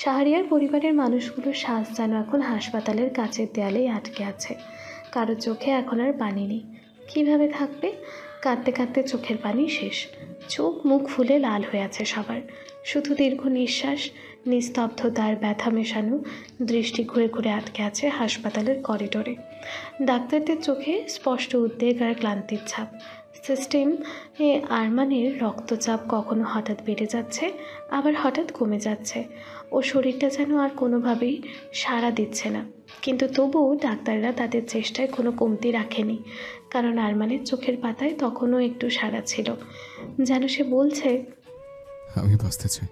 শাহরিয়ার পরিবারের মানুষগুলোর শ্বাস যেন এখন হাসপাতালের কাচের দেয়ালেই আটকে আছে। কারো চোখে এখন আর পানি নেই। কিভাবে থাকবে? কাঁদতে কাঁদতে চোখের পানি শেষ। চোখ মুখ ফুলে লাল হয়ে আছে সবার। শুধু দীর্ঘ নিঃশ্বাস, নিস্তব্ধতার ব্যথা মেশানো দৃষ্টি ঘুরে ঘুরে আটকে আছে হাসপাতালের করিডোরে। ডাক্তারদের চোখে স্পষ্ট উদ্বেগ আর ক্লান্তির ছাপ। সিস্টেম আরমানের রক্তচাপ কখনো হঠাৎ বেড়ে যাচ্ছে, আবার হঠাৎ কমে যাচ্ছে। ও শরীরটা যেন আর কোনোভাবেই সাড়া দিচ্ছে না। কিন্তু তবুও ডাক্তাররা তাদের চেষ্টায় কোনো কমতি রাখেনি, কারণ আরমানের চোখের পাতায় তখনও একটু সাড়া ছিল। যেন সে বলছে, আমি বাঁচতে চাই,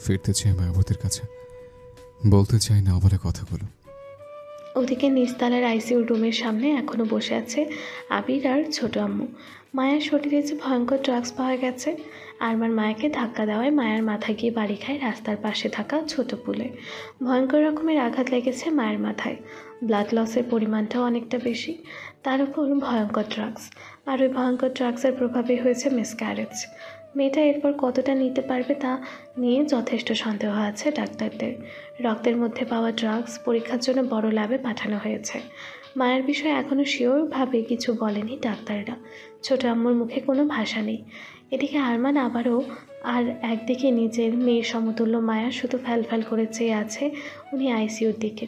ফিরতে চাই মায়াবতীর কাছে, বলতে চাই না আমার কথাগুলো। ওদিকে নিচতলার আইসিইউ রুমের সামনে এখনও বসে আছে আবির আর ছোট আম্মু। মায়ার শরীরে যে ভয়ঙ্কর ড্রাগস পাওয়া গেছে। আরমান মায়াকে ধাক্কা দেওয়ায় মায়ের মাথা গিয়ে বাড়ি খায় রাস্তার পাশে থাকা ছোট পুলে। ভয়ঙ্কর রকমের আঘাত লেগেছে মায়ের মাথায়। ব্লাড লসের পরিমাণটাও অনেকটা বেশি, তার উপর ভয়ঙ্কর ড্রাগস। আর ওই ভয়ঙ্কর ড্রাগসের প্রভাবে হয়েছে মিসক্যারেজ। মেয়েটা এরপর কতটা নিতে পারবে তা নিয়ে যথেষ্ট সন্দেহ আছে ডাক্তারদের। রক্তের মধ্যে পাওয়া ড্রাগস পরীক্ষার জন্য বড় ল্যাবে পাঠানো হয়েছে। মায়ের বিষয়ে এখনও শিওরভাবে কিছু বলেনি ডাক্তাররা। ছোট আম্মুর মুখে কোনো ভাষা নেই। এদিকে আরমান আবারও আর একদিকে নিজের মেয়ের সমতুল্য মায়া শুধু ফ্যালফ্যাল করে চেয়ে আছে উনি আইসিইউর দিকে।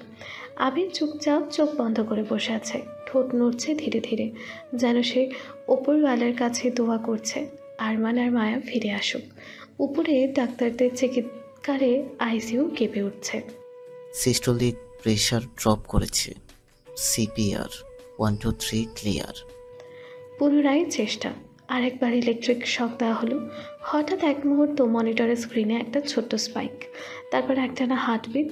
আবির চুপচাপ চোখ বন্ধ করে বসে আছে, ঠোঁট নড়ছে ধীরে ধীরে, যেন সে ওপরওয়ালার কাছে দোয়া করছে আরমান আর মায়া ফিরে আসুক। উপরে ডাক্তারদের চিৎকারে আইসিইউ কেঁপে উঠছে। সিস্টোলিক প্রেশার ড্রপ করেছে, সিপিআর 1 2 3 ক্লিয়ার। পুনরায় চেষ্টা। আরেকবার ইলেকট্রিক শক দেওয়া হলো। হঠাৎ এক মুহূর্ত মনিটরের স্ক্রিনে একটা ছোট্ট স্পাইক, তারপর একটানা হার্টবিট,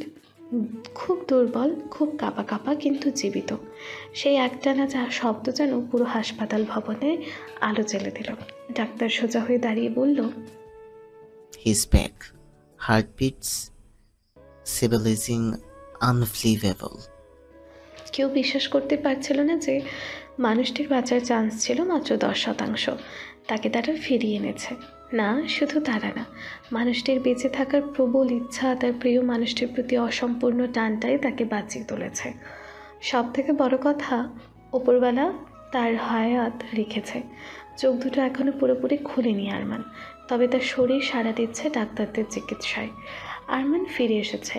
খুব দুর্বল, খুব কাঁপা কাঁপা কিন্তু জীবিত। সেই একটানা যা শব্দ যেন পুরো হাসপাতাল ভবনে আলো জ্বেলে দিল। ডাক্তার সোজা হয়ে দাঁড়িয়ে বলল, হিজ ব্যাক, হার্টবিটস স্টেবিলাইজিং, আনবিলিভেবল। কেউ বিশ্বাস করতে পারছিল না যে মানুষটির বাঁচার চান্স ছিল মাত্র 10%। তাকে তারা ফিরিয়ে এনেছে। না, শুধু তারা না, মানুষটির বেঁচে থাকার প্রবল ইচ্ছা, তার প্রিয় মানুষটির প্রতি অসম্পূর্ণ টানটাই তাকে বাঁচিয়ে তুলেছে। সব থেকে বড় কথা, ওপরওয়ালা তার হায়াত রেখেছে। চোখ দুটো এখনও পুরোপুরি খুলেনি আরমান, তবে তার শরীর সাড়া দিচ্ছে ডাক্তারদের চিকিৎসায়। আরমান ফিরে এসেছে,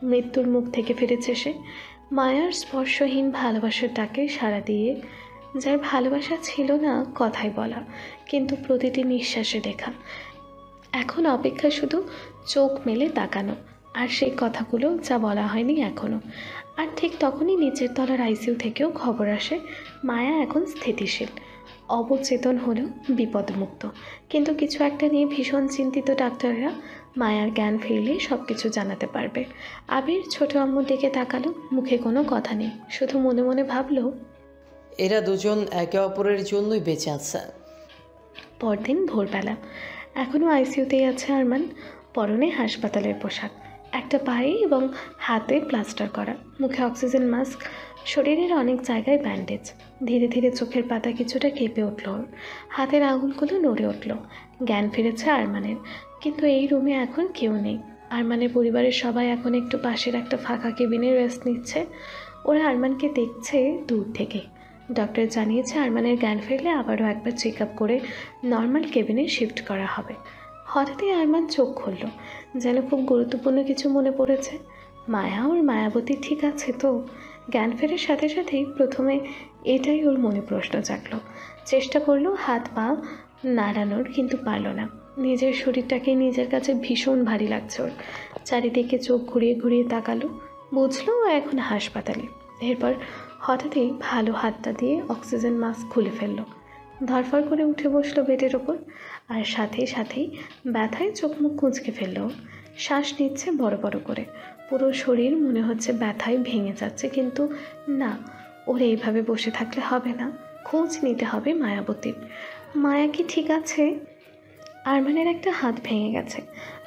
মৃত্যুর মুখ থেকে ফিরেছে সে। মায়ার স্পর্শহীন ভালোবাসার ডাকে সাড়া দিয়ে, যার ভালোবাসা ছিল না কথায় বলা, কিন্তু প্রতিটি নিঃশ্বাসে লেখা। এখন অপেক্ষা শুধু চোখ মেলে তাকানো, আর সেই কথাগুলো যা বলা হয়নি এখনও। আর ঠিক তখনই নিচের তলার আইসিইউ থেকেও খবর আসে মায়া এখন স্থিতিশীল, অবচেতন হলেও বিপদমুক্ত। কিন্তু কিছু একটা নিয়ে ভীষণ চিন্তিত ডাক্তাররা। মায়ার জ্ঞান ফিরলে সব কিছু জানাতে পারবে। আবির ছোট আম্মুর দিকে তাকালো, মুখে কোনো কথা নেই, শুধু মনে মনে ভাবলো, এরা দুজন একে অপরের জন্যই বেঁচে আছে। পরদিন ভোরবেলা এখনও আইসিইউতেই আছে আরমান। পরনে হাসপাতালের পোশাক, একটা পায়ে এবং হাতে প্লাস্টার করা, মুখে অক্সিজেন মাস্ক, শরীরের অনেক জায়গায় ব্যান্ডেজ। ধীরে ধীরে চোখের পাতা কিছুটা কেঁপে উঠল ওর, হাতের আঙুলগুলো নড়ে উঠল। জ্ঞান ফিরেছে আরমানের, কিন্তু এই রুমে এখন কেউ নেই। আরমানের পরিবারের সবাই এখন একটু পাশের একটা ফাঁকা কেবিনে রেস্ট নিচ্ছে। ওরা আরমানকে দেখছে দূর থেকে। ডক্টর জানিয়েছে আরমানের জ্ঞান ফিরলে আবারও একবার চেক আপ করে নর্মাল কেবিনে শিফট করা হবে। হঠাৎই আরমান চোখ খুলল, যেন খুব গুরুত্বপূর্ণ কিছু মনে পড়েছে। মায়া ওর মায়াবতী ঠিক আছে তো? জ্ঞান ফেরার সাথে সাথেই প্রথমে এটাই ওর মনে প্রশ্ন জাগলো। চেষ্টা করলো হাত পা নাড়ানোর, কিন্তু পারল না। নিজের শরীরটাকে নিজের কাছে ভীষণ ভারী লাগছে ওর। চারিদিকে চোখ ঘুরিয়ে ঘুরিয়ে তাকালো, বুঝলো ও এখন হাসপাতালে। এরপর হঠাৎই ভালো হাতটা দিয়ে অক্সিজেন মাস্ক খুলে ফেললো, ধরফর করে উঠে বসলো বেডের ওপর। আর সাথে সাথেই ব্যথায় চোখ মুখ কুঁচকে ফেললো। শ্বাস নিচ্ছে বড় বড় করে, পুরো শরীর মনে হচ্ছে ব্যথায় ভেঙে যাচ্ছে। কিন্তু না, ওর এইভাবে বসে থাকলে হবে না, খোঁজ নিতে হবে মায়াবতীর। মায়া কি ঠিক আছে? আরমানের একটা হাত ভেঙে গেছে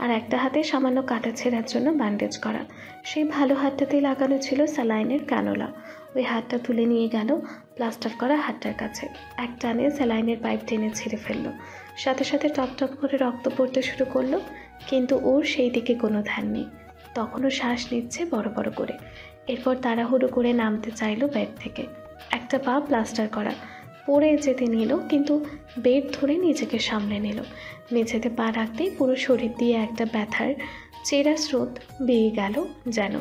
আর একটা হাতে সামান্য কাটা ছেঁড়ার জন্য ব্যান্ডেজ করা। সেই ভালো হাতটাতেই লাগানো ছিল স্যালাইনের ক্যানোলা। ওই হাতটা তুলে নিয়ে গেল প্লাস্টার করা হাতটার কাছে। এক টানে স্যালাইনের পাইপ টেনে ছিঁড়ে ফেললো। সাথে সাথে টপ টপ করে রক্ত পড়তে শুরু করলো, কিন্তু ওর সেই দিকে কোনো ধ্যান নেই। তখনও শ্বাস নিচ্ছে বড় বড় করে। এরপর তাড়াহুড়ো করে নামতে চাইলো বেড থেকে। একটা পা প্লাস্টার করা, পড়ে যেতে নিল, কিন্তু বেড ধরে নিজেকে সামলে নিল। মেঝেতে পা রাখতেই পুরো শরীর দিয়ে একটা ব্যথার চেরা স্রোত বেয়ে গেল যেন।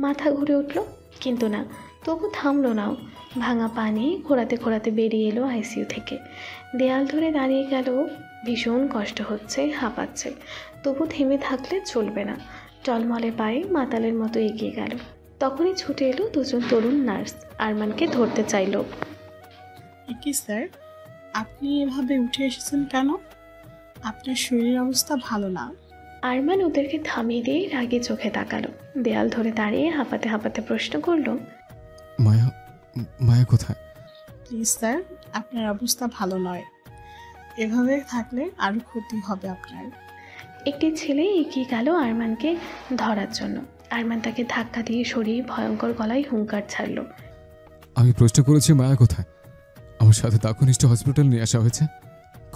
মাথা ঘুরে উঠল, কিন্তু না, তবু থামলো নাও। ভাঙা পা নিয়ে ঘোরাতে ঘোরাতে বেরিয়ে এলো আইসিইউ থেকে। দেয়াল ধরে দাঁড়িয়ে গেল। ভীষণ কষ্ট হচ্ছে, হাঁপাচ্ছে, তবু থেমে থাকলে চলবে না। টলমলে পায়ে মাতালের মতো এগিয়ে গেল। তখনই ছুটে এলো দুজন তরুণ নার্স। আরমানকে ধরতে চাইল। কি স্যার, আপনি এভাবে উঠে এসেছেন কেন? আপনার শরীরের অবস্থা ভালো না। আরমান ওদেরকে থামিয়ে দিয়ে রাগে চোখে তাকালো। দেয়াল ধরে দাঁড়িয়ে হাঁপাতে হাঁপাতে প্রশ্ন করলো, মায়া, মায়া কোথায়? প্লিজ স্যার, আপনার অবস্থা ভালো নয়। এভাবে থাকলে আরও ক্ষতি হবে আপনার। একটি ছেলে এগিয়ে গেল আরমানকে ধরার জন্য। আরমান তাকে ধাক্কা দিয়ে সরিয়ে ভয়ঙ্কর গলায় হুঙ্কার ছাড়ল, আমি প্রশ্ন করেছি মায়া কোথায়? আমার সাথে তাকুনিষ্ঠ হসপিটাল নিয়ে আসা হয়েছে।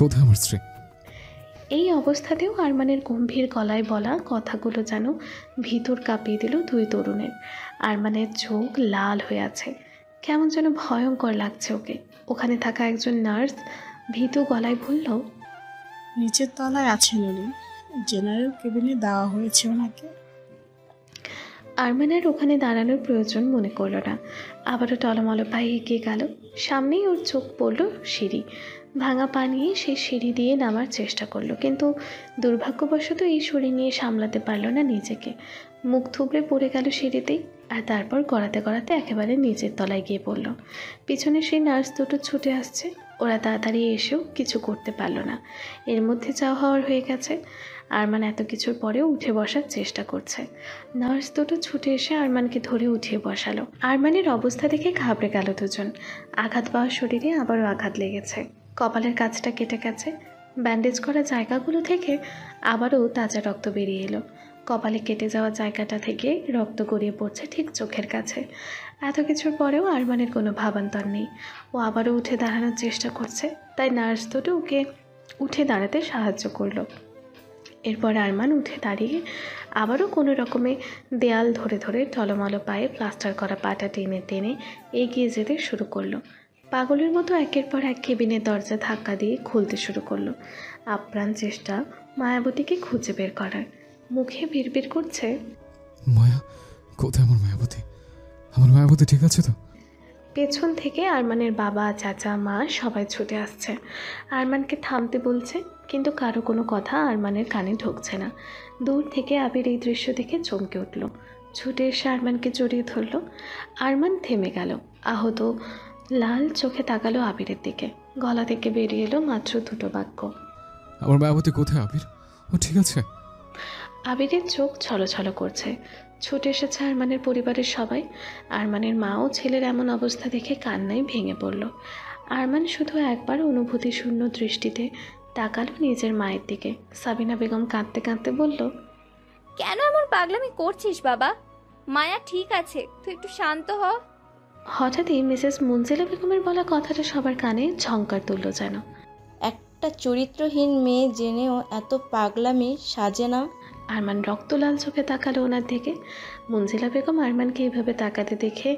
কোথায় আমার স্ত্রী? এই অবস্থাতেও আরমানের গম্ভীর গলায় বলা কথাগুলো যেন ভিতর কাঁপিয়ে দিল দুই তরুণের। আরমানের চোখ লাল হয়ে আছে, কেমন যেন ভয়ঙ্কর লাগছে ওকে। ওখানে থাকা একজন নার্স ভীতু গলায় বলল, নিচের তলায় আছেন উনি, জেনারেল কেবিনে দেওয়া হয়েছে ওনাকে। আরমানের ওখানে দাঁড়ানোর প্রয়োজন মনে করলো না। আবারও টলমলো পায়ে এগিয়ে গেল। সামনেই ওর চোখ পড়ল সিঁড়ি। ভাঙা পা নিয়ে সেই সিঁড়ি দিয়ে নামার চেষ্টা করলো, কিন্তু দুর্ভাগ্যবশত এই সিঁড়ি নিয়ে সামলাতে পারলো না নিজেকে। মুখ থুবড়ে পড়ে গেল সিঁড়িতেই, আর তারপর গড়াতে গড়াতে একেবারে নিচের তলায় গিয়ে পড়ল। পিছনে সেই নার্স দুটো ছুটে আসছে। ওরা তাড়াতাড়ি এসেও কিছু করতে পারলো না। এর মধ্যে চাও হওয়ার হয়ে গেছে। আরমান এত কিছুর পরেও উঠে বসার চেষ্টা করছে। নার্স দুটো ছুটে এসে আরমানকে ধরে উঠিয়ে বসালো। আরমানের অবস্থা দেখে ঘাবড়ে গেল দুজন। আঘাত পাওয়া শরীরে আবারও আঘাত লেগেছে। কপালের কাছটা কেটে গেছে। ব্যান্ডেজ করা জায়গাগুলো থেকে আবারও তাজা রক্ত বেরিয়ে এলো। কপালে কেটে যাওয়া জায়গাটা থেকে রক্ত গড়িয়ে পড়ছে ঠিক চোখের কাছে। এত কিছুর পরেও আরমানের কোনো ভাবান্তর নেই। ও আবারও উঠে দাঁড়ানোর চেষ্টা করছে, তাই নার্স দুটো ওকে উঠে দাঁড়াতে সাহায্য করলো। এরপর আরমান উঠে দাঁড়িয়ে আবারও কোনো রকমে দেয়াল ধরে ধরে টলমলো পায়ে প্লাস্টার করা পাটা টেনে টেনে এগিয়ে যেতে শুরু করলো। পাগলের মতো একের পর এক কেবিনের দরজা ধাক্কা দিয়ে খুলতে শুরু করলো। আপ্রাণ চেষ্টা মায়াবতীকে খুঁজে বের করার। মুখে বিড়বিড় করছে, মায়া কোথায়? আমার মায়াবতী, আমার মায়াবতী ঠিক আছে তো? পেছন থেকে আরমানের বাবা, চাচা, মা সবাই ছুটে আসছে। আরমানকে থামতে বলছে, কিন্তু কারো কোনো কথা আরমানের কানে ঢুকছে না। দূর থেকে আবির এই দৃশ্য দেখে চমকে উঠল। ছুটে এসে আরমানকে জড়িয়ে ধরল। আরমান থেমে গেল। আহত লাল চোখে তাকালো আবিরের দিকে। গলা থেকে বেরিয়ে এলো মাত্র দুটো বাক্য, আমার মায়াবতী কোথায় আবির? ও ঠিক আছে? আবিরের চোখ ছলছল করছে। ছুটে এসেছে আরমানের পরিবারের সবাই। আরমানের মাও ছেলের এমন অবস্থা দেখে কান্নায় ভেঙে পড়ল। আরমান শুধু একবার অনুভূতি শূন্য দৃষ্টিতে তাকালো নিজের মায়ের দিকে। সাবিনা বেগম কাঁদতে কাঁদতে বলল, কেন এমন পাগলামি করছিস বাবা? মায়া ঠিক আছে, তুই একটু শান্ত হ। হঠাৎই মিসেস মুনজিলা বেগমের বলা কথাটা সবার কানে ঝংকার তুলল যেন। একটা চরিত্রহীন মেয়ে জেনেও এত পাগলামি সাজে না। আরমান রক্ত লাল চোখে তাকালো ওনার দিকে। মুনজিলা বেগম আরমানকে এভাবে তাকাতে দেখে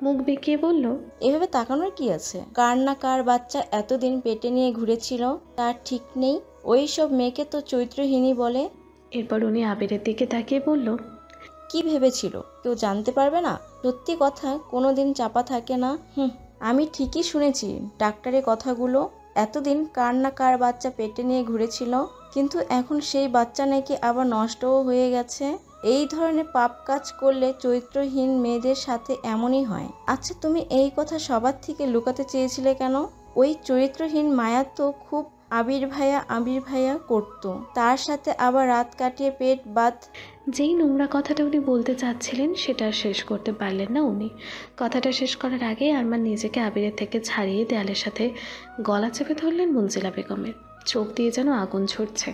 মুখ বেঁকিয়ে বলল, এভাবে তাকানোর কি আছে? কার না কার বাচ্চা এতদিন পেটে নিয়ে ঘুরেছিল তার ঠিক নেই। ওই সব মেয়েকে তো চরিত্রহীনই বলে। এরপর উনি আবিরের দিকে তাকিয়ে বলল, কি ভেবেছিল কেউ জানতে পারবে না? সত্যি কথা কোনো দিন চাপা থাকে না। আমি ঠিকই শুনেছি ডাক্তারের কথাগুলো। এতদিন কার না কার বাচ্চা পেটে নিয়ে ঘুরেছিল, কিন্তু এখন সেই বাচ্চা নাকি আবার নষ্টও হয়ে গেছে। এই ধরনের পাপ কাজ করলে চরিত্রহীন মেয়েদের সাথে এমনই হয়। আচ্ছা, তুমি এই কথা সবার থেকে লুকাতে চেয়েছিলে কেন? ওই চরিত্রহীন মায়া তো খুব আবির ভাইয়া করতো, তার সাথে আবার রাত কাটিয়ে পেট বাদ। যেই নোংরা কথাটা উনি বলতে চাচ্ছিলেন সেটা শেষ করতে পারলেন না উনি। কথাটা শেষ করার আগেই আরমান নিজেকে আবিরের থেকে ছাড়িয়ে দেয়ালের সাথে গলা চেপে ধরলেন মুনজিলা বেগমের। চোখ দিয়ে যেন আগুন ঝরছে।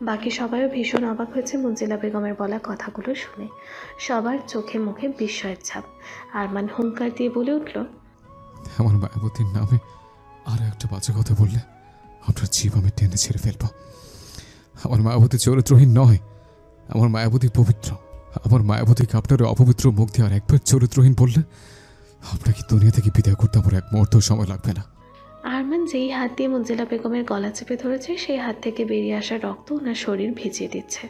বাকি সবাইও ভীষণ অবাক হয়েছে মঞ্জিলা বেগমের বলা কথাগুলো শুনে। সবার চোখে মুখে বিস্ময়ের ছাপ। আরমান হুঙ্কার দিয়ে বলে উঠল, আমার মায়াবতীর নামে আরো একটা বাজে কথা বললে আপনার জীব আমি টেনে ছেড়ে ফেলবো। আমার মায়াবতী চরিত্রহীন নয়, আমার মায়াবতী পবিত্র। আমার মায়াবতীকে আপনার অপবিত্র মুখ দিয়ে আর একবার চরিত্রহীন বললে আপনাকে দুনিয়া থেকে বিদায় করতে আমার এক মুহূর্ত সময় লাগবে না। আরমান যেই হাত দিয়ে মঞ্জিলা বেগমের গলা চেপে ধরেছে সেই হাত থেকে বেরিয়ে আসা রক্ত ওনার শরীর ভিজিয়ে দিচ্ছে।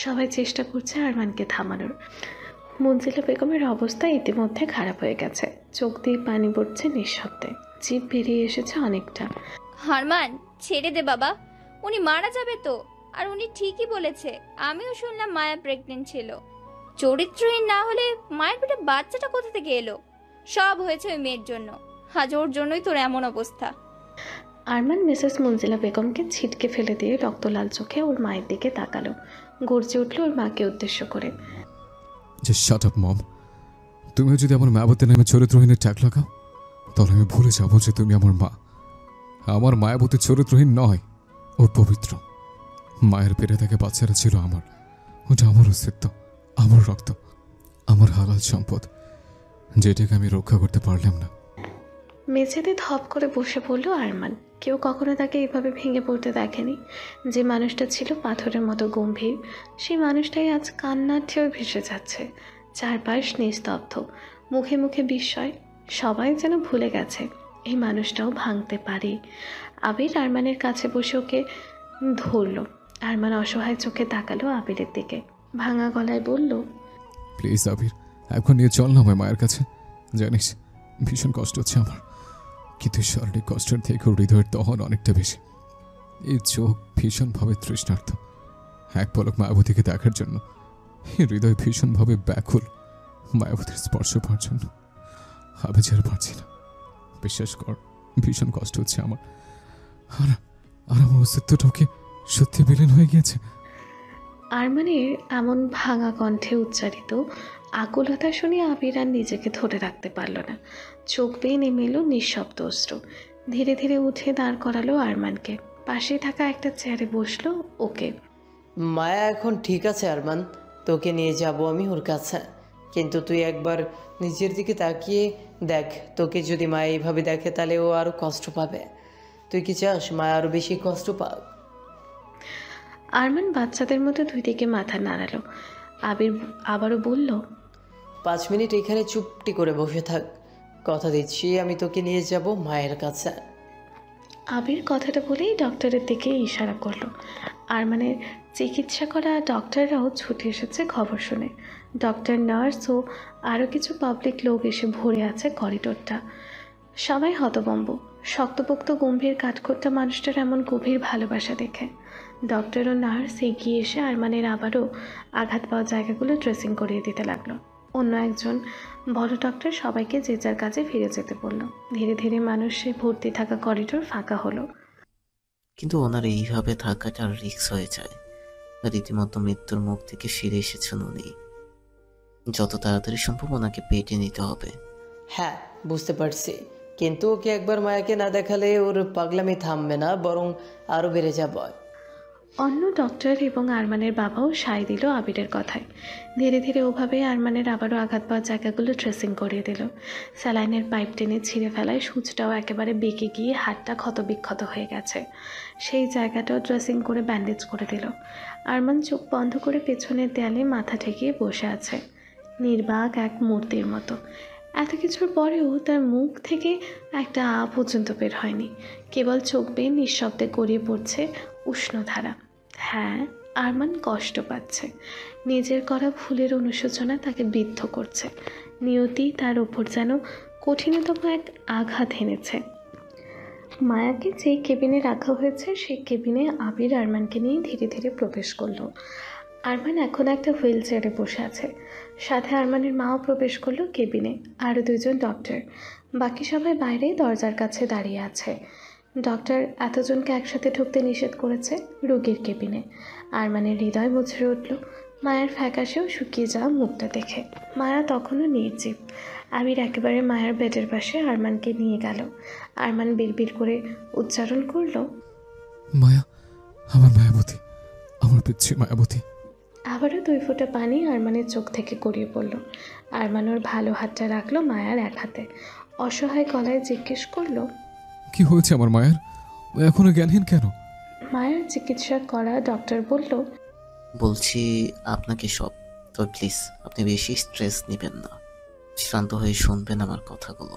সবাই চেষ্টা করছে আরমানকে থামানোর। মঞ্জিলা বেগমের অবস্থা ইতিমধ্যে খারাপ হয়ে গেছে। চোখ দিয়ে পানি পড়ছে নিঃশব্দে, জিভ বেরিয়ে এসেছে অনেকটা। হারমান, ছেড়ে দে বাবা, উনি মারা যাবে তো। আর উনি ঠিকই বলেছে, আমিও শুনলাম মায়া প্রেগনেন্ট ছিল। চরিত্রহীন না হলে মায়ের পেটে বাচ্চাটা কোথা থেকে এলো? সব হয়েছে ওই মেয়ের জন্য। আজ ওর জন্যই তোর এমন অবস্থা। আরমান মিসেস মঞ্জিলা বেগমকে ছিটকে ফেলে দিয়ে রক্তলাল চোখে ওর মায়ের দিকে তাকালো। গর্জে উঠল ওর মাকে উদ্দেশ্য করে, যে শাট আপ মম, তুমিও যদি আমার মায়াবতীর নামে চরিত্রহীনের ট্যাগ লাগাও তাহলে আমি ভুলে যাবো যে তুমি আমার মা। আমার মায়াবতী চরিত্রহীন নয়, ও পবিত্র। মায়ের পেটে থেকে বাচ্চারা ছিল আমার। ওটা আমার অস্তিত্ব, আমার রক্ত, আমার হালাল সম্পদ, যেটাকে আমি রক্ষা করতে পারলাম না। মেঝেতে ধপ করে বসে পড়ল আরমান। কেউ কখনো তাকে এইভাবে ভেঙে পড়তে দেখেনি। যে মানুষটা ছিল পাথরের মতো গম্ভীর, সেই মানুষটাই আজ কান্নার ঢেউ ভেসে যাচ্ছে। চারপাশ নিস্তব্ধ, মুখে মুখে বিস্ময়। সবাই যেন ভুলে গেছে এই মানুষটাও ভাঙতে পারে। আবির আরমানের কাছে বসে ওকে ধরল। আরমান অসহায় চোখে তাকালো আবিরের দিকে, ভাঙা গলায় বলল, প্লিজ আবির, এখন নিয়ে চল না আমার মায়ের কাছে। জানিস ভীষণ কষ্ট হচ্ছে আমার, কিন্তু শারীরিক কষ্টের থেকেও হৃদয়ের দহন অনেকটা বেশি। এই চোখ ভীষণভাবে তৃষ্ণার্থ এক পলক মায়াবতীকে দেখার জন্য। এই হৃদয় ভীষণভাবে ব্যাকুল মায়াবতীর স্পর্শ পাওয়ার জন্য। আমি আর পারছি না, বিশ্বাস কর, ভীষণ কষ্ট হচ্ছে আমার। আর আমার অস্তিত্বটাও কি সত্যি বিলীন হয়ে গিয়েছে? আরমানের এমন ভাঙা কণ্ঠে উচ্চারিত আকুলতা শুনে আবির আর নিজেকে ধরে রাখতে পারল না। চোখ বেয়ে নেমে এলো নিঃশব্দ অশ্রু। ধীরে ধীরে উঠে দাঁড় করালো আরমানকে। পাশে থাকা একটা চেয়ারে বসলো ওকে। মায়া এখন ঠিক আছে আরমান, তোকে নিয়ে যাব আমি ওর কাছে। কিন্তু তুই একবার নিজের দিকে তাকিয়ে দেখ, তোকে যদি মায়া এইভাবে দেখে তাহলে ও আরও কষ্ট পাবে। তুই কি চাস মায়া আরও বেশি কষ্ট পাক? আরমান বাচ্চাদের মতো দুই দিকে মাথা নাড়ালো। আবির আবারও বলল, 5 মিনিট এখানে চুপটি করে বসে থাক, কথা দিচ্ছি আমি তোকে নিয়ে যাব মায়ের কাছে। আবির কথাটা বলেই ডক্টরের দিকে ইশারা করলো। আরমানের চিকিৎসা করা ডক্টররাও ছুটে এসেছে খবর শুনে। ডক্টর, নার্স ও আরও কিছু পাবলিক লোক এসে ভরে আছে করিডোরটা। সবাই হতভম্ব, শক্তপোক্ত গম্ভীর কাঠখোট্টা মানুষটার এমন গভীর ভালোবাসা দেখে। ডক্টর ও নার্স এগিয়ে এসে আরমানের আবারও আঘাত পাওয়া জায়গাগুলো ড্রেসিং করিয়ে দিতে লাগলো। অন্য একজন বড় ডক্টর সবাইকে যে যার কাজে ফিরে যেতে বলল। ধীরে ধীরে মানুষে ভর্তি থাকা করিডোর ফাঁকা হলো। কিন্তু ওনার এইভাবে থাকাটা রিস্ক হয়ে যায়। রীতিমতো মৃত্যুর মুখ থেকে ফিরে এসেছেন উনি। যত তাড়াতাড়ি সম্ভব ওনাকে পেটে নিতে হবে। হ্যাঁ, বুঝতে পারছি, কিন্তু ওকে একবার মায়াকে না দেখালে ওর পাগলামি থামবে না, বরং আরও বেড়ে যাবে। অন্য ডক্টর এবং আরমানের বাবাও সায় দিল আবিরের কথায়। ধীরে ধীরে ওভাবে আরমানের আবারও আঘাত পাওয়ার জায়গাগুলো ড্রেসিং করিয়ে দিল। স্যালাইনের পাইপ টেনে ছিঁড়ে ফেলায় সূচটাও একেবারে বেঁকে গিয়ে হাতটা ক্ষতবিক্ষত হয়ে গেছে। সেই জায়গাটাও ড্রেসিং করে ব্যান্ডেজ করে দিল। আরমান চোখ বন্ধ করে পেছনের দেয়ালে মাথা ঠেকিয়ে বসে আছে, নির্বাক এক মূর্তির মতো। এত কিছুর পরেও তার মুখ থেকে একটা আ পর্যন্ত বের হয়নি। কেবল চোখ বেয়ে নিঃশব্দে গড়িয়ে পড়ছে উষ্ণধারা। হ্যাঁ, আরমান কষ্ট পাচ্ছে। নিজের করা ভুলের অনুশোচনা তাকে বিদ্ধ করছে। নিয়তি তার ওপর যেন কঠিনতম এক আঘাত এনেছে। মায়াকে যে কেবিনে রাখা হয়েছে সেই কেবিনে আবির আরমানকে নিয়ে ধীরে ধীরে প্রবেশ করলো। আরমান এখন একটা হুইল চেয়ারে বসে আছে। সাথে আরমানের মাও প্রবেশ করলো কেবিনে, আরও 2 জন ডক্টর। বাকি সবাই বাইরে দরজার কাছে দাঁড়িয়ে আছে। ডক্টর এতজনকে একসাথে ঢুকতে নিষেধ করেছে রোগীর কেবিনে। আরমানের হৃদয় মুচড়ে উঠল মায়ের ফ্যাকাশেও শুকিয়ে যাওয়া মুখটা দেখে। মায়া তখনও নির্জীব। আবির একেবারে মায়ের বেডের পাশে আরমানকে নিয়ে গেল। আরমান বিড়বিড় করে উচ্চারণ করল, মায়া, আমার মায়াবতী, আমার পিচ্ছি মায়াবতী। আবারও 2 ফোঁটা পানি আরমানের চোখ থেকে গড়িয়ে পড়ল। আরমান ওর ভালো হাতটা রাখলো মায়ার এক হাতে। অসহায় গলায় জিজ্ঞেস করলো, কি হয়েছে আমার মায়ের? ও এখনো জ্ঞানহীন কেন? মায়ের চিকিৎসা করা ডক্টর বলল, বলছি আপনাকে সব, তবে প্লিজ আপনি বেশি স্ট্রেস নেবেন না, শান্ত হয়ে শুনবেন আমার কথাগুলো।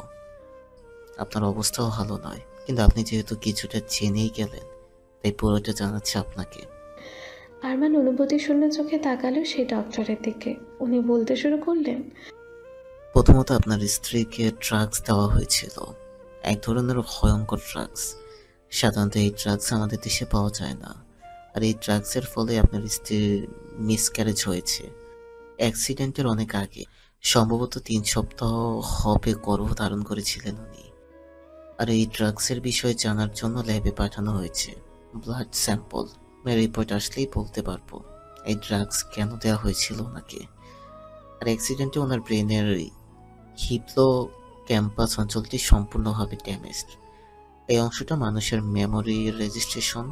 আপনার অবস্থাও ভালো নয়, কিন্তু আপনি যেহেতু কিছুটা জেনেই গেলেন, তাই পুরোটা জানাচ্ছি আপনাকে। আরমান অনুভূতি শূন্য চোখে তাকালো সেই ডক্টরের দিকে। উনি বলতে শুরু করলেন, প্রথমত আপনার স্ত্রীকে ড্রাগস দেওয়া হয়েছিল, এক ধরনের ভয়ঙ্কর ড্রাগস। সাধারণত এই ড্রাগস আমাদের দেশে পাওয়া যায় না, আর এই ড্রাগসের ফলে আপনার স্ত্রীর মিসক্যারেজ হয়েছে অ্যাক্সিডেন্টের অনেক আগে। সম্ভবত 3 সপ্তাহ হবে গর্ভ ধারণ করেছিলেন উনি। আর এই ড্রাগসের বিষয়ে জানার জন্য ল্যাবে পাঠানো হয়েছে ব্লাড স্যাম্পল। রিপোর্ট আসলেই বলতে পারবো এই ড্রাগস কেন দেওয়া হয়েছিল ওনাকে। আর অ্যাক্সিডেন্টে ওনার ব্রেনের হিপ্লো ক্যাম্পাস অঞ্চলটি সম্পূর্ণভাবে ড্যামেজড। এই অংশটা মানুষের মেমোরি, রেজিস্ট্রেশন,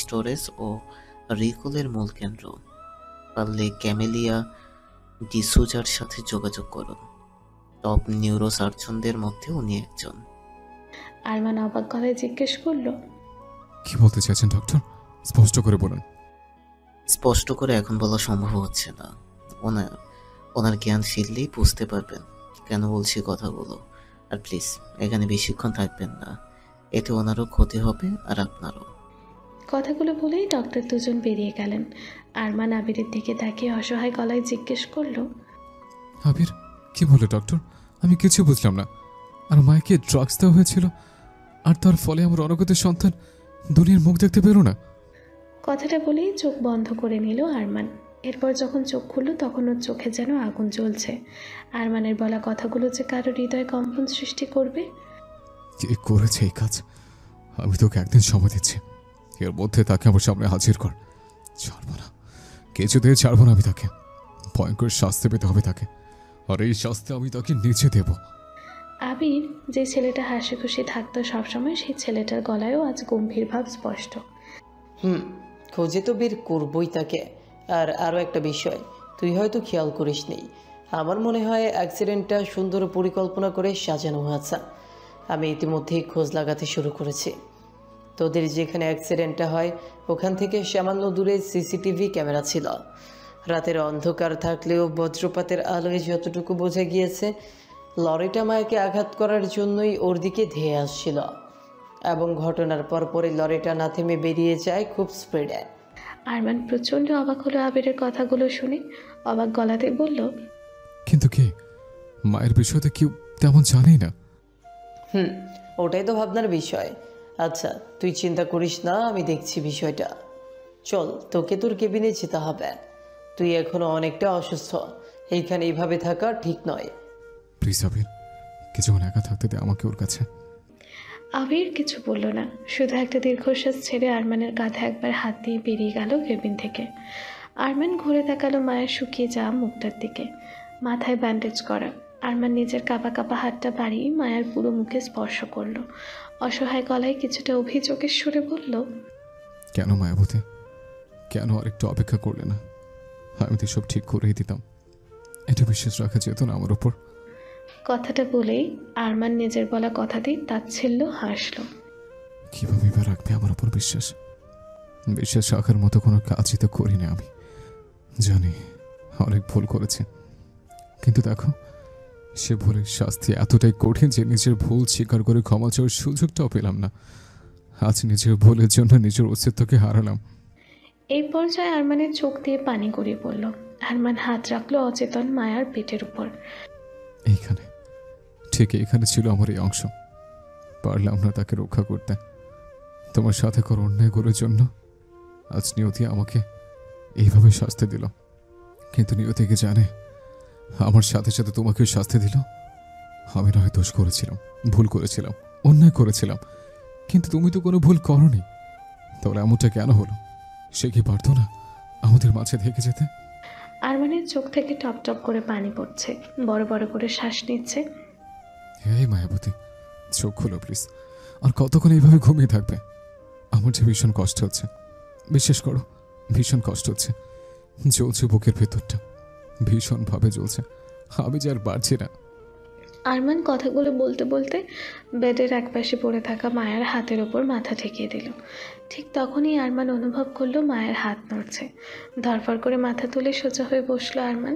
স্টোরেজ ও রিকলের মূল কেন্দ্র। পারলে ক্যামেলিয়া ডিসুজার সাথে যোগাযোগ করুন, টপ নিউরোসার্জনদের মধ্যে উনি একজন। আরমান অবাক গলায় জিজ্ঞেস করলো, কি বলতে চাইছেন ডক্টর? স্পষ্ট করে বলুন। স্পষ্ট করে এখন বলা সম্ভব হচ্ছে না, ওনার জ্ঞান ফিরলেই বুঝতে পারবেন কেন বলছি কথাগুলো। আর প্লিজ এখানে বেশিক্ষণ থাকবেন না, এতে ওনারও ক্ষতি হবে আর আপনারও। কথাগুলো বলেই ডক্টর দুজন বেরিয়ে গেলেন। আরমান আবিরের দিকে তাকিয়ে অসহায় গলায় জিজ্ঞেস করলো, আবির, কি বলে ডক্টর? আমি কিছু বুঝলাম না। আর মাকে ড্রাগস দেওয়া হয়েছিল, আর তার ফলে আমার অনগতের সন্তান দুনিয়ার মুখ দেখতে পেরো না। কথাটা বলেই চোখ বন্ধ করে নিল আরমান। এরপর যখন চোখ খুলল তখন ওর চোখে যেন আগুন জ্বলছে। আরমানের বলা কথাগুলো যে কারো হৃদয়ে কম্পন সৃষ্টি করবে। কে করেছে এই কাজ? আমি তোকে একদিন সময় দিচ্ছি, এর মধ্যে তাকে আমার সামনে হাজির কর। ছাড়বো না, কিছুতেই ছাড়বো না আমি তাকে। ভয়ঙ্কর শাস্তি পেতে হবে তাকে, আর এই শাস্তি আমি তাকে নিচে দেব। আবির, যে ছেলেটা হাসি খুশি থাকতো সবসময়, সেই ছেলেটার গলায়ও আজ গম্ভীর ভাব স্পষ্ট। খোঁজে তো বের করবই তাকে। আর আরও একটা বিষয় তুই হয়তো খেয়াল করিসনি, আমার মনে হয় অ্যাক্সিডেন্টটা সুন্দর পরিকল্পনা করে সাজানো হয়েছে। আমি ইতিমধ্যেই খোঁজ লাগাতে শুরু করেছি। তোদের যেখানে অ্যাক্সিডেন্টটা হয় ওখান থেকে সামান্য দূরে সিসিটিভি ক্যামেরা ছিল। রাতের অন্ধকার থাকলেও বজ্রপাতের আলোয় যতটুকু বোঝা গিয়েছে, লরিটা মায়াকে আঘাত করার জন্যই ওর দিকে ধেয়ে আসছিল, এবং ঘটনার পরপরই লরিটা না থেমে বেরিয়ে যায় খুব স্পিডে। আরমান প্রচণ্ড অবাক হলো আবিরের কথাগুলো শুনে। অবাক গলাতে বলল, কিন্তু কে? মায়ের বিষয়তে কেউ তেমন জানেই না। ওটাই তো ভাবনার বিষয়। আচ্ছা তুই চিন্তা করিস না, আমি দেখছি বিষয়টা। চল, তোকে তোর কেবিনে যেতে হবে। তুই এখনো অনেকটা অসুস্থ, এইখানে এইভাবে থাকা ঠিক নয়। প্লিজ আবির, কিছুক্ষণ একা থাকতে দে আমাকে ওর কাছে। আবির কিছু বলল না, শুধু একটা দীর্ঘশ্বাস ছেড়ে আরমানের কাঁধে একবার হাত দিয়ে বেরিয়ে গেল কেবিন থেকে। আরমান ঘুরে তাকালো মায়ের শুকিয়ে যাওয়া মুখটার দিকে, মাথায় ব্যান্ডেজ করা। আরমান নিজের কাঁপা কাঁপা হাতটা বাড়িয়ে মায়ের পুরো মুখে স্পর্শ করলো। অসহায় গলায় কিছুটা অভিযোগের সুরে বলল, কেন মায়াবতী, কেন আরেকটু অপেক্ষা করলে না? আমি তো সব ঠিক করেই দিতাম, এটা বিশ্বাস রাখা যেত না আমার উপর? কথাটা বলেই আরমান নিজের বলা কথাতেই তাচ্ছিল্য হাসল। কিভাবে বা রাখবে আমার উপর বিশ্বাস? বিশ্বাস রাখার মতো কোনো কাজই তো করি না আমি। জানি অনেক ভুল করেছে, কিন্তু দেখো সে ভুলের শাস্তি এতটাই কঠিন যে নিজের ভুল স্বীকার করে ক্ষমা চাওয়ার সুযোগটাও পেলাম না। আজ নিজের ভুলের জন্য নিজের অস্তিত্বকে হারালাম। এই পর্যায়ে আরমানের চোখ দিয়ে পানি গড়িয়ে পড়ল। আরমান হাত রাখলো অচেতন মায়ার পেটের উপর। এইখানে, ঠিক এইখানে ছিল আমার এই অংশ। পারলাম না তাকে রক্ষা করতে। তোমার সাথে করা অন্যায়গুলোর জন্য আজ নিয়তি আমাকে এইভাবে শাস্তি দিল। কিন্তু নিয়তি কি জানে আমার সাথে সাথে তোমাকেও শাস্তি দিল? আমি নয় দোষ করেছিলাম, ভুল করেছিলাম, অন্যায় করেছিলাম, কিন্তু তুমি তো কোনো ভুল করনি। তাহলে এমনটা কেন হলো? সে কি পারতো না আমাদের মাঝে থেকে যেতে? আরমানের চোখ থেকে টপ টপ করে পানি পড়ছে, বড় বড় করে শ্বাস নিচ্ছে। এই মায়াবতী, চোখ খুলো প্লিজ। আর কতক্ষণ এইভাবে ঘুমিয়ে থাকবে? আমার যে ভীষণ কষ্ট হচ্ছে, বিশ্বাস করো, ভীষণ কষ্ট হচ্ছে। জ্বলছে বুকের ভেতরটা, ভীষণভাবে জ্বলছে। আমি যে আর পারছি না। আরমান কথাগুলো বলতে বলতে বেডের একপাশে পড়ে থাকা মায়ার হাতের ওপর মাথা ঠেকিয়ে দিল। ঠিক তখনই আরমান অনুভব করলো মায়ের হাত নড়ছে। ধরফর করে মাথা তুলে সোজা হয়ে বসলো আরমান।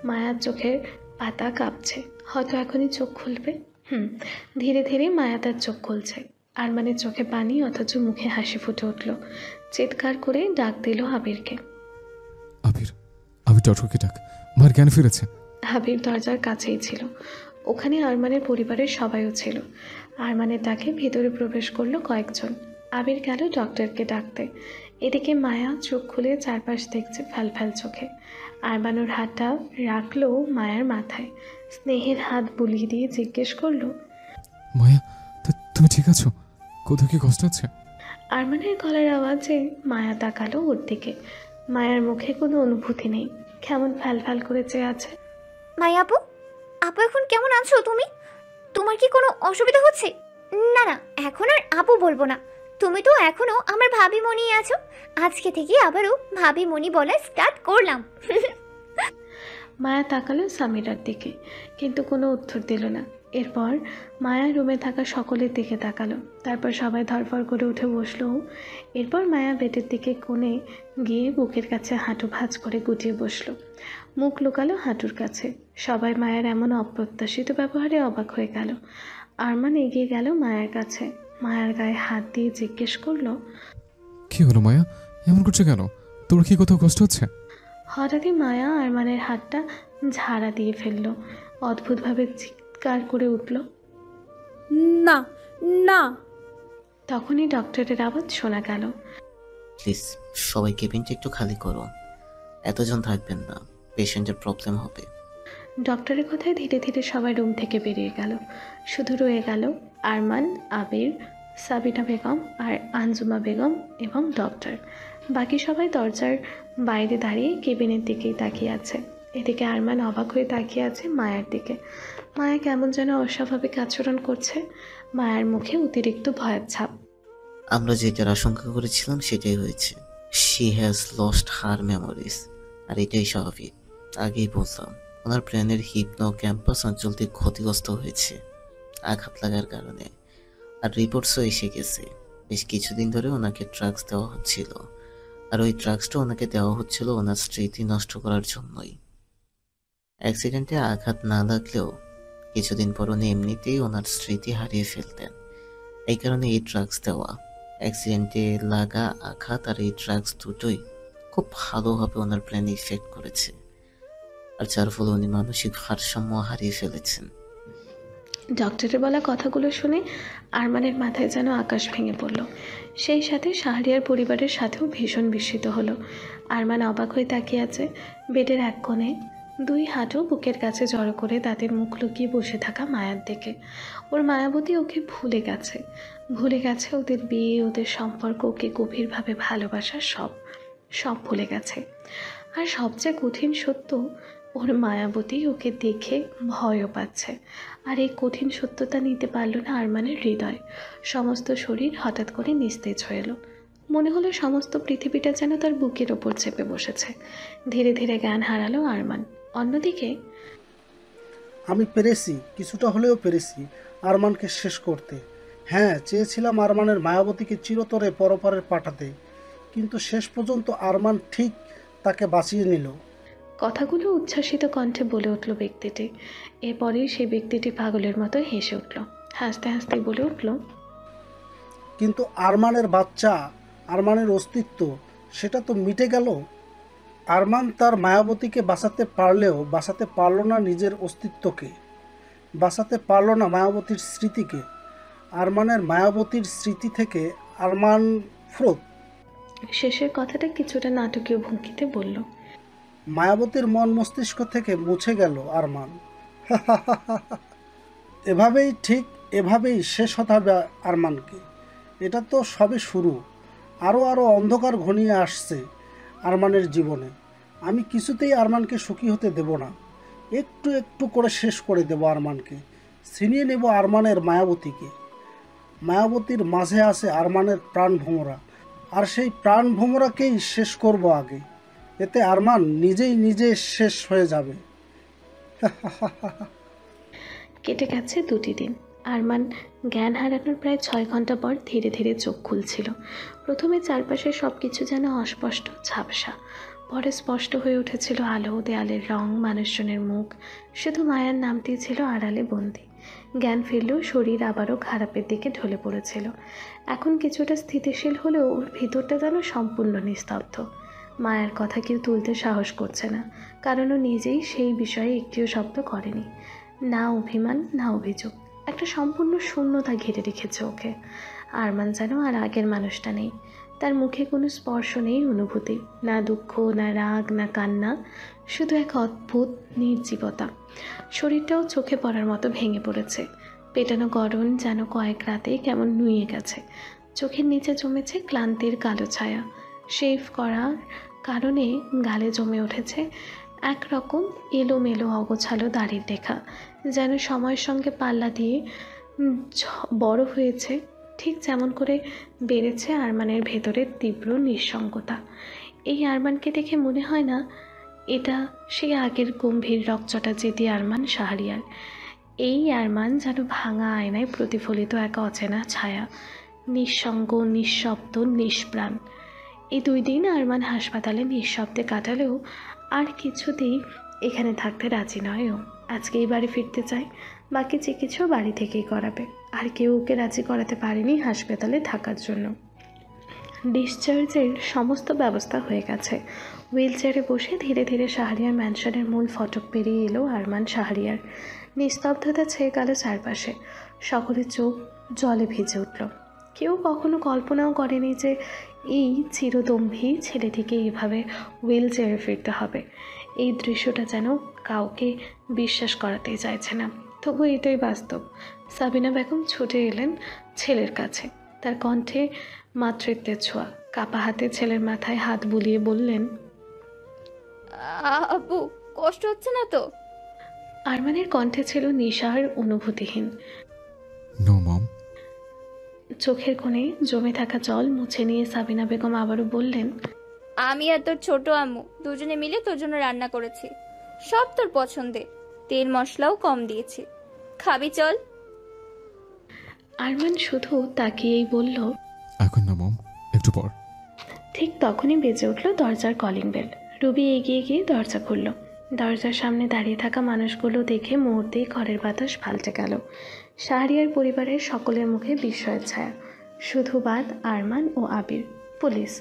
মায়ার চোখের পাতা কাঁপছে, হয়তো এখনই চোখ খুলবে। ধীরে ধীরে মায়া তার চোখ খুলছে। আরমানের চোখে পানি, অথচ মুখে হাসি ফুটে উঠল। চিৎকার করে ডাক দিল আবিরকে। আবির, আবির ডক্টরকে ডাক, মার জ্ঞান ফিরেছে। আবির দরজার কাছেই ছিল। ওখানে আরমানের পরিবারের সবাইও ছিল। আরমানের ডাকে ভেতরে প্রবেশ করলো কয়েকজন। আবির গেল ডক্টরকে ডাকতে। এদিকে মায়া চোখ খুলে চারপাশ দেখছে ফ্যাল ফ্যাল চোখে। আরমান ওর হাতটা রাখলো মায়ার মাথায়, স্নেহের হাত বুলিয়ে দিয়ে জিজ্ঞেস করলো, মায়া, তুমি ঠিক আছো? কোথাও কি কষ্ট হচ্ছে? আরমানের গলার আওয়াজে মায়া তাকালো ওর দিকে। মায়ার মুখে কোনো অনুভূতি নেই, কেমন ফ্যাল ফ্যাল করে চেয়ে আছে। মায়া আপু, আপু এখন কেমন আছো তুমি? তোমার কি কোনো অসুবিধা হচ্ছে? না না, এখন আর আপু বলবো না। তুমি তো এখনো আমার ভাবি মনিই আছো। আজকে থেকে আবারও ভাবি মনি বলা স্টার্ট করলাম। মায়া তাকালো সামিরার দিকে, কিন্তু কোনো উত্তর দিল না। এরপর মায়া রুমে থাকা সকলের দিকে তাকালো, তারপর সবাই ধরফর করে উঠে বসলো। এরপর মায়া বেডের দিকে কোণে গিয়ে বুকের কাছে হাঁটু ভাঁজ করে গুটিয়ে বসলো, মুখ লুকালো হাঁটুর কাছে। সবাই মায়ের এমন অপ্রত্যাশিত ব্যবহারে অবাক হয়ে গেল। আরমান এগিয়ে গেল মায়ের কাছে, মায়ের গায়ে হাত দিয়ে জিজ্ঞেস করলো, কি হলো মায়া, এমন করছো কেন? তোর কি কোথাও কষ্ট হচ্ছে? হঠাৎই মায়া আরমানের হাতটা ঝাড়া দিয়ে ফেললো, অদ্ভুতভাবে চিৎকার করে উঠল। না না। তখনই ডক্টরের আওয়াজ শোনা গেল, প্লিজ সবাই কেবিনটা একটু খালি করো, এতজন থাকবেন না, পেশেন্টের প্রবলেম হবে। ডক্টরের কথায় ধীরে ধীরে সবাই রুম থেকে বেরিয়ে গেল। শুধু রয়ে গেল আরমান, আবির, সাবিনা বেগম আর আঞ্জুমা বেগম এবং ডক্টর। বাকি সবাই দরজার বাইরে দাঁড়িয়ে কেবিনের দিকেই তাকিয়ে আছে। এদিকে আরমান অবাক হয়ে তাকিয়ে আছে মায়ের দিকে। মায়া কেমন যেন অস্বাভাবিক আচরণ করছে, মায়ের মুখে অতিরিক্ত ভয়ের ছাপ। আমরা যেটার আশঙ্কা করেছিলাম সেটাই হয়েছে। She has lost her memories. আর এটাই স্বাভাবিক। আগেই বললাম, ওনার ব্রেনের হিপনো ক্যাম্পাস অঞ্চলটি ক্ষতিগ্রস্ত হয়েছে আঘাত লাগার কারণে। আর রিপোর্টসও এসে গেছে। বেশ কিছুদিন ধরে ওনাকে ড্রাগস দেওয়া হচ্ছিল, আর ওই ড্রাগসটা ওনাকে দেওয়া হচ্ছিল ওনার স্মৃতি নষ্ট করার জন্যই। অ্যাক্সিডেন্টে আঘাত না লাগলেও কিছুদিন পর উনি এমনিতেই ওনার স্মৃতি হারিয়ে ফেলতেন। এই কারণে এই ড্রাগস দেওয়া। অ্যাক্সিডেন্টে লাগা আঘাত আর এই ড্রাগস দুটোই খুব ভালোভাবে ওনার ব্রেনে ইফেক্ট করেছে, আর যার ফলে উনি মানসিক ভারসাম্য হারিয়ে ফেলেছেন। ডক্টরের বলা কথাগুলো শুনে আরমানের মাথায় যেন আকাশ ভেঙে পড়ল। সেই সাথে শাহরিয়ার পরিবারের সাথেও ভীষণ বিস্মিত হলো। আরমান অবাক হয়ে তাকিয়ে আছে বেডের এক কোণে, দুই হাঁটু বুকের কাছে জড়ো করে তাদের মুখ লুকিয়ে বসে থাকা মায়ার দিকে। ওর মায়াবতী ওকে ভুলে গেছে ওদের বিয়ে, ওদের সম্পর্ক, ওকে গভীরভাবে ভালোবাসা, সব ভুলে গেছে। আর সবচেয়ে কঠিন সত্য, ওর মায়াবতী ওকে দেখে ভয়ও পাচ্ছে। আর এই কঠিন সত্যতা নিতে পারল না আরমানের হৃদয়। সমস্ত শরীর হঠাৎ করে নিস্তেজ হয়ে এলো। মনে হলো সমস্ত পৃথিবীটা যেন তার বুকের ওপর চেপে বসেছে। ধীরে ধীরে জ্ঞান হারালো আরমান। অন্যদিকে, আমি পেরেছি, কিছুটা হলেও পেরেছি আরমানকে শেষ করতে। হ্যাঁ, চেয়েছিলাম আরমানের মায়াবতীকে চিরতরে পরপারে পাঠাতে, কিন্তু শেষ পর্যন্ত আরমান ঠিক তাকে বাঁচিয়ে নিল। কথাগুলো উচ্ছ্বাসিত কণ্ঠে বলে উঠল ব্যক্তিটি। এরপরেই সেই ব্যক্তিটি পাগলের মতো হেসে উঠল, হাসতে হাসতে বলে উঠল, কিন্তু আরমানের বাচ্চা, আরমানের অস্তিত্ব, সেটা তো মিটে গেল। আরমান তার মায়াবতীকে বাঁচাতে পারলেও বাঁচাতে পারল না নিজের অস্তিত্বকে, বাঁচাতে পারল না মায়াবতীর স্মৃতিকে। আরমানের মায়াবতীর স্মৃতি থেকে আরমান ফ্রত। শেষের কথাটা কিছুটা নাটকীয় ভঙ্গিতে বলল, মায়াবতীর মন মস্তিষ্ক থেকে মুছে গেল আরমান। এভাবেই শেষ হতে হবে আরমানকে। এটা তো সবে শুরু, আরও অন্ধকার ঘনিয়ে আসছে আরমানের জীবনে। আমি কিছুতেই আরমানকে সুখী হতে দেব না। একটু একটু করে শেষ করে দেব আরমানকে, ছিনিয়ে নেব আরমানের মায়াবতীকে। মায়াবতীর মাঝে আছে আরমানের প্রাণ ভোমরা, আর সেই প্রাণ ভোমরাকেই শেষ করব আগে। এতে আরমান নিজে শেষ হয়ে যাবে। কেটে গেছে 2টি দিন। আরমান জ্ঞান হারানোর প্রায় 6 ঘন্টা পর ধীরে ধীরে চোখ খুলছিল। প্রথমে চারপাশে সব কিছু যেন অস্পষ্ট, ঝাপসা। পরে স্পষ্ট হয়ে উঠেছিল আলো, দেয়ালের রং, মানুষজনের মুখ। শুধু মায়ার নামটি ছিল আড়ালে বন্দি। জ্ঞান ফিরলেও শরীর আবারও খারাপের দিকে ঢলে পড়েছিল। এখন কিছুটা স্থিতিশীল হলেও ওর ভিতরটা যেন সম্পূর্ণ নিস্তব্ধ। মায়ার কথা কেউ তুলতে সাহস করছে না, কারণ ও নিজেই সেই বিষয়ে একটিও শব্দ করেনি। না অভিমান, না অভিযোগ, একটা সম্পূর্ণ শূন্যতা ঘিরে রেখেছে ওকে। আরমান যেন আর আগের মানুষটা নেই। তার মুখে কোনো স্পর্শ নেই, অনুভূতি, না দুঃখ, না রাগ, না কান্না, শুধু এক অদ্ভুত নির্জীবতা। শরীরটাও চোখে পড়ার মতো ভেঙে পড়েছে। পেটানো গরম যেন কয়েক রাতে কেমন নুয়ে গেছে। চোখের নিচে জমেছে ক্লান্তির কালো ছায়া। শেভ করার কারণে গালে জমে উঠেছে একরকম এলোমেলো অগোছালো দাড়ির রেখা, যেন সময়ের সঙ্গে পাল্লা দিয়ে বড় হয়েছে। ঠিক যেমন করে বেড়েছে আরমানের ভেতরের তীব্র নিঃসঙ্গতা। এই আরমানকে দেখে মনে হয় না এটা সেই আগের গম্ভীর রকচটা জেদি আরমান শাহরিয়ার। এই আরমান যেন ভাঙা আয়নায় প্রতিফলিত এক অচেনা ছায়া, নিঃসঙ্গ, নিঃশব্দ, নিষ্প্রাণ। এই 2 দিন আরমান হাসপাতালে নিঃশব্দে কাটালেও আর কিছুতেই এখানে থাকতে রাজি নয় ও। আজকেই বাড়ি ফিরতে চায়, বাকি চিকিৎসা বাড়ি থেকেই করাবে। আর কেউ ওকে রাজি করাতে পারেনি হাসপাতালে থাকার জন্য। ডিসচার্জের সমস্ত ব্যবস্থা হয়ে গেছে। হুইল চেয়ারে বসে ধীরে ধীরে শাহরিয়ার ম্যানশনের মূল ফটক পেরিয়ে এলো আরমান শাহরিয়ার। নিস্তব্ধতা ছেয়ে গেল চারপাশে। সকলের চোখ জলে ভিজে উঠল। কেউ কখনো কল্পনাও করেনি যে এই চিরদম্ভী ছেলেটিকে এইভাবে হুইল চেয়ারে ফিরতে হবে। এই দৃশ্যটা যেন কাউকে বিশ্বাস করাতেই চাইছে না, তবু এটাই বাস্তব। সাবিনা বেগম ছুটে এলেন ছেলের কাছে। তার কণ্ঠে মাতৃত্বের ছোঁয়া। কাপা হাতে ছেলের মাথায় হাত বুলিয়ে বললেন, আব্বু কষ্ট হচ্ছে না তো? আরমানের কণ্ঠে ছিল নিশার অনুভূতিহীন। No mom. চোখের কোণে জমে থাকা জল মুছে নিয়ে সাবিনা বেগম আবারও বললেন, আমি আর তোর ছোট আম্মু দুজনে মিলে তোর জন্য রান্না করেছি, সব তোর পছন্দে, তেল মশলাও কম দিয়েছি, খাবি চল। আরমান শুধু তাকিয়েই বলল, এখন না মম, একটু পর। ঠিক তখনই বেজে উঠল দরজার কলিং বেল। রুবি এগিয়ে গিয়ে দরজা খুলল। দরজার সামনে দাঁড়িয়ে থাকা মানুষগুলো দেখে মুহূর্তেই ঘরের বাতাস পাল্টে গেল। শাহরিয়ার পরিবারের সকলের মুখে বিস্ময়ের ছায়া। শুধু বাদ আরমান ও আবির। পুলিশ।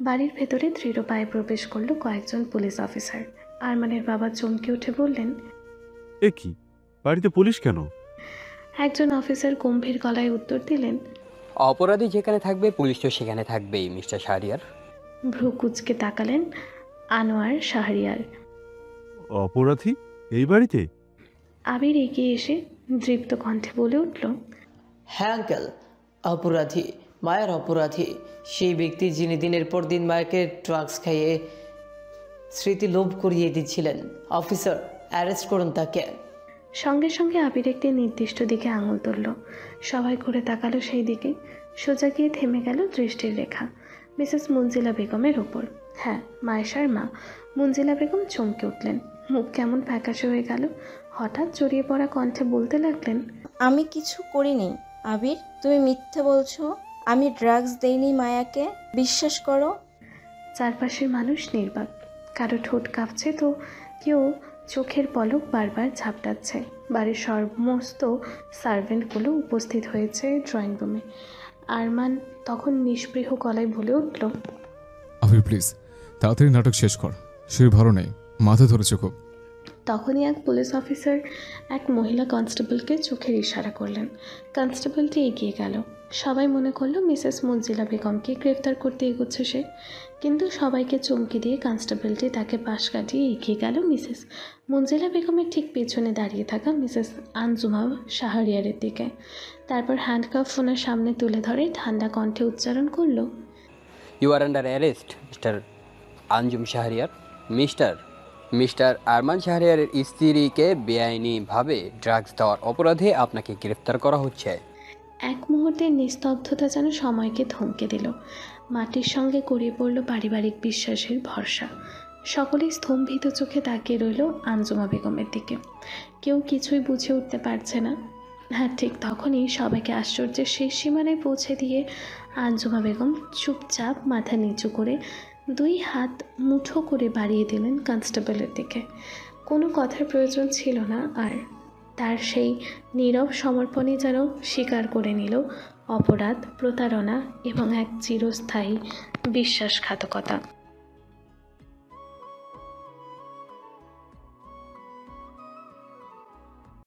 বাড়ির ভেতরে দৃঢ় পায়ে প্রবেশ করলো কয়েকজন পুলিশ অফিসার। আরমানের বাবা চমকে উঠে বললেন, এ কি, বাড়িতে পুলিশ কেন? একজন অফিসার গম্ভীর গলায় উত্তর দিলেন, অপরাধী যেখানে থাকবে পুলিশ তো সেখানে থাকবেই মিস্টার শাহরিয়ার। ভ্রু কুঁচকে তাকালেন আনোয়ার শাহরিয়ার। অপরাধী এই বাড়িতে? আবির এগিয়ে এসে দৃপ্ত কণ্ঠে বলে উঠল, হ্যাঁ আঙ্কেল, অপরাধী, মায়ের অপরাধী। সেই ব্যক্তি যিনি দিনের পর দিন মায়াকে ড্রাগস খাইয়ে স্মৃতি লোভ করিয়ে দিচ্ছিলেন। অফিসার, অ্যারেস্ট করুন তাকে। সঙ্গে সঙ্গে আবির একটি নির্দিষ্ট দিকে আঙুল তুলল। সবাই ঘুরে তাকালো সেই দিকে। সোজা গিয়ে থেমে গেল দৃষ্টির রেখা মিসেস মুনজিলা বেগমের ওপর। হ্যাঁ, মায়েশার মা। মুনজিলা বেগম চমকে উঠলেন। মুখ কেমন ফ্যাকাশে হয়ে গেল। হঠাৎ জড়িয়ে পড়া কণ্ঠে বলতে লাগলেন, আমি কিছু করিনি আবির, তুমি মিথ্যে বলছো। আমি ড্রাগস দেইনি মায়াকে, বিশ্বাস করো। চারপাশের মানুষ নির্বাক। কারো ঠোঁট কাঁপছে তো কেউ চোখের পলক বারবার ঝাপটাচ্ছে। বাড়ির সমস্ত সার্ভেন্টগুলো উপস্থিত হয়েছে ড্রয়িং রুমে। আরমান তখন নিষ্পৃহ গলায় বলে উঠল, আবির প্লিজ তাড়াতাড়ি নাটক শেষ কর, শরীর ভালো নেই, মাথা ধরেছে খুব। তখনই এক পুলিশ অফিসার এক মহিলা কনস্টেবলকে চোখের ইশারা করলেন। কনস্টেবলটি এগিয়ে গেল। সবাই মনে করলো মিসেস মুনজিলা বেগমকে গ্রেফতার করতে এগোচ্ছে সে, কিন্তু সবাইকে চমকে দিয়ে কনস্টেবলটি তাকে পাশ কাটিয়ে এগিয়ে গেল মিসেস মুনজিলা বেগমের ঠিক পেছনে দাঁড়িয়ে থাকা মিসেস আনজুমা শাহরিয়ারের দিকে। তারপর হ্যান্ডকাফ ওনার সামনে তুলে ধরে ঠান্ডা কণ্ঠে উচ্চারণ করলো, you are under arrest mister Anjum Shahriar. Mister Arman শাহরিয়ারের স্ত্রীকে বেআইনিভাবে ড্রাগস দেওয়ার অপরাধে আপনাকে গ্রেফতার করা হচ্ছে। এক মুহূর্তের নিস্তব্ধতা যেন সময়কে থমকে দিল। মাটির সঙ্গে গড়িয়ে পড়ল পারিবারিক বিশ্বাসের ভরসা। সকলেই স্তম্ভিত চোখে তাকিয়ে রইল আঞ্জুমা বেগমের দিকে। কেউ কিছুই বুঝে উঠতে পারছে না। হ্যাঁ, ঠিক তখনই সবাইকে আশ্চর্যের শেষ সীমানায় পৌঁছে দিয়ে আঞ্জুমা বেগম চুপচাপ মাথা নিচু করে 2 হাত মুঠো করে বাড়িয়ে দিলেন কনস্টেবলের দিকে। কোনো কথার প্রয়োজন ছিল না আর। তার সেই নীরব সমর্পণই যেন স্বীকার করে নিল অপরাধ, প্রতারণা এবং এক চিরস্থায়ী বিশ্বাসঘাতকতা।